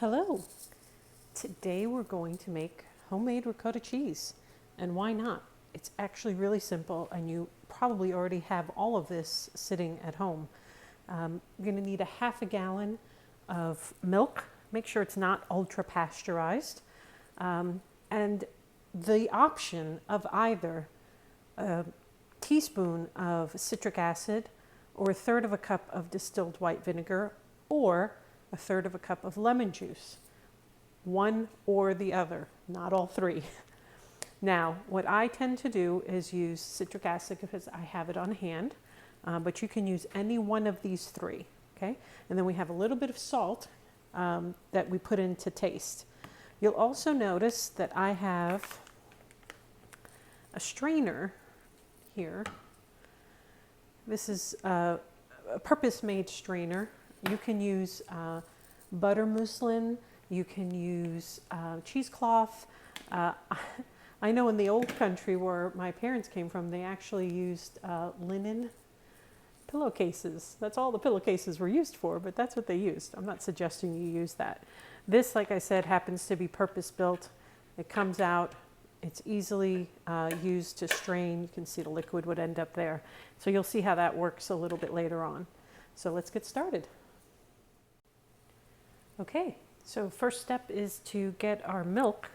Hello! Today we're going to make homemade ricotta cheese. And why not? It's actually really simple and you probably already have all of this sitting at home. You're going to need a half a gallon of milk. Make sure it's not ultra pasteurized. And the option of either a teaspoon of citric acid or a third of a cup of distilled white vinegar or a third of a cup of lemon juice. One or the other, not all three. Now, what I tend to do is use citric acid because I have it on hand, but you can use any one of these three, okay? And then we have a little bit of salt that we put in to taste. You'll also notice that I have a strainer here. This is a purpose-made strainer. You can use butter muslin, you can use cheesecloth. I know in the old country where my parents came from, they actually used linen pillowcases. That's all the pillowcases were used for, but that's what they used. I'm not suggesting you use that. This, like I said, happens to be purpose-built. It comes out, it's easily used to strain. You can see the liquid would end up there. So you'll see how that works a little bit later on. So let's get started. Okay, so first step is to get our milk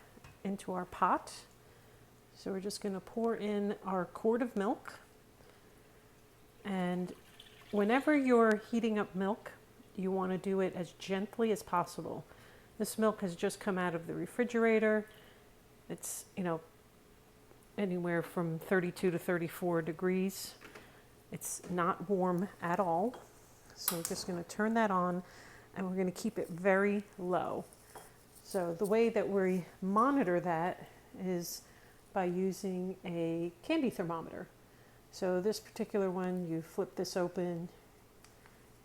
into our pot. So we're just going to pour in our quart of milk. And whenever you're heating up milk, you want to do it as gently as possible. This milk has just come out of the refrigerator. It's, anywhere from 32 to 34 degrees. It's not warm at all. So we're just going to turn that on and we're going to keep it very low. So the way that we monitor that is by using a candy thermometer. So this particular one, you flip this open,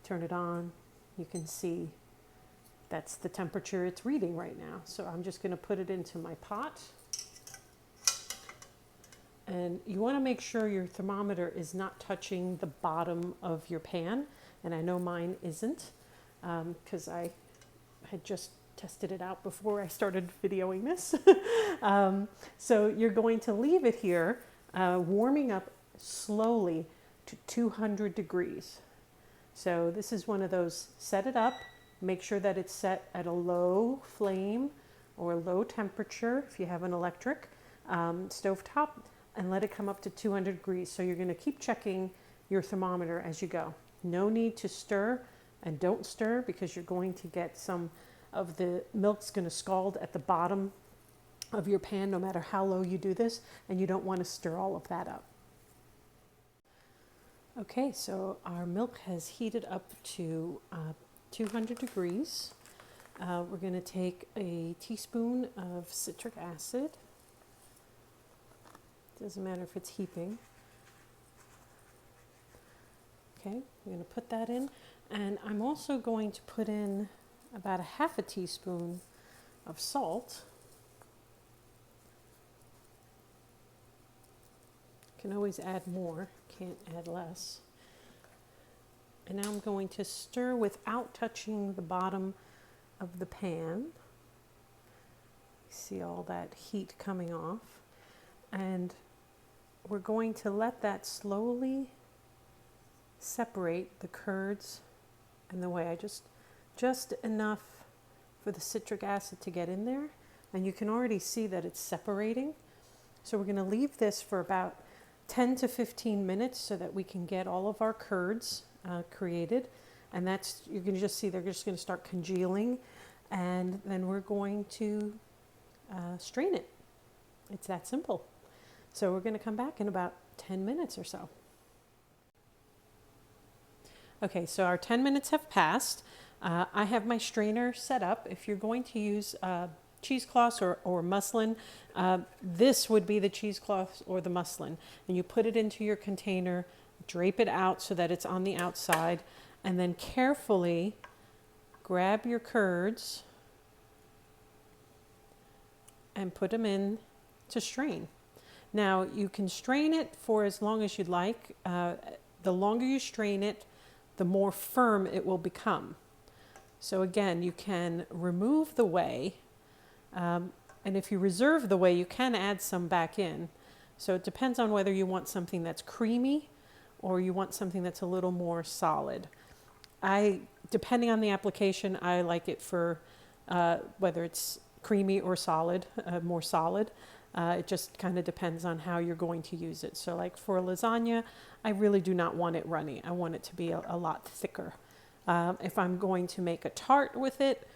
turn it on, you can see that's the temperature it's reading right now. So I'm just going to put it into my pot. And you want to make sure your thermometer is not touching the bottom of your pan. And I know mine isn't because I had just tested it out before I started videoing this. So you're going to leave it here warming up slowly to 200 degrees. So this is one of those, set it up, make sure that it's set at a low flame or a low temperature if you have an electric stovetop, and let it come up to 200 degrees. So you're going to keep checking your thermometer as you go. No need to stir, and don't stir because you're going to get some of the milk's going to scald at the bottom of your pan no matter how low you do this, and you don't want to stir all of that up. Okay, so our milk has heated up to 200 degrees. We're going to take a teaspoon of citric acid. Doesn't matter if it's heaping. Okay, I'm going to put that in. And I'm also going to put in about a half a teaspoon of salt. You can always add more, can't add less. And now I'm going to stir without touching the bottom of the pan. See all that heat coming off. And we're going to let that slowly separate the curds and the whey. Just enough for the citric acid to get in there. And you can already see that it's separating. So we're going to leave this for about 10 to 15 minutes so that we can get all of our curds created. And that's, you can just see they're just going to start congealing. And then we're going to strain it. It's that simple. So we're going to come back in about 10 minutes or so. Okay, so our 10 minutes have passed. I have my strainer set up. If you're going to use cheesecloths or muslin, this would be the cheesecloth or the muslin. And you put it into your container, drape it out so that it's on the outside, and then carefully grab your curds and put them in to strain. Now, you can strain it for as long as you'd like. The longer you strain it, the more firm it will become. So again, you can remove the whey, and if you reserve the whey, you can add some back in. So it depends on whether you want something that's creamy or you want something that's a little more solid. Depending on the application, I like it for whether it's creamy or solid, more solid. It just kind of depends on how you're going to use it. So like for lasagna, I really do not want it runny. I want it to be a lot thicker. If I'm going to make a tart with it,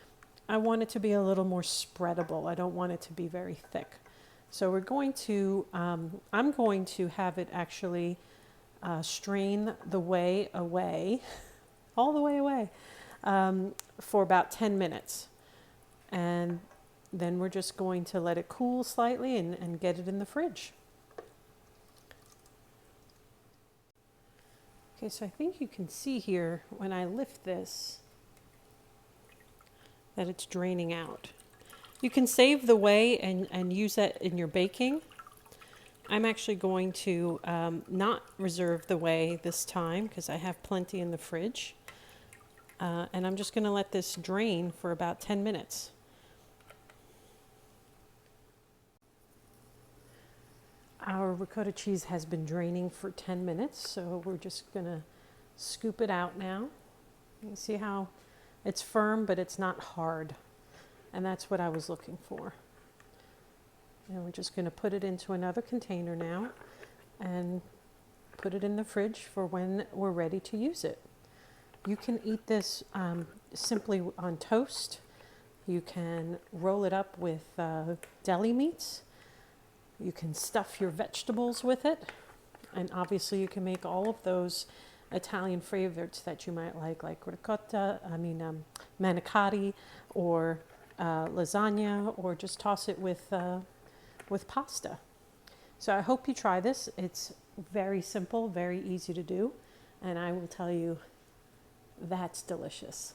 I want it to be a little more spreadable. I don't want it to be very thick. So we're going to, I'm going to have it actually strain the whey away, all the way away, for about 10 minutes. And then we're just going to let it cool slightly and get it in the fridge. Okay, so I think you can see here when I lift this that it's draining out. You can save the whey and use that in your baking. I'm actually going to not reserve the whey this time because I have plenty in the fridge. And I'm just going to let this drain for about 10 minutes. Our ricotta cheese has been draining for 10 minutes, so we're just going to scoop it out now. You can see how it's firm, but it's not hard. And that's what I was looking for. And we're just going to put it into another container now and put it in the fridge for when we're ready to use it. You can eat this simply on toast. You can roll it up with deli meats. You can stuff your vegetables with it. And obviously you can make all of those Italian favorites that you might like ricotta, manicotti, or lasagna, or just toss it with pasta. So I hope you try this. It's very simple, very easy to do, and I will tell you, that's delicious.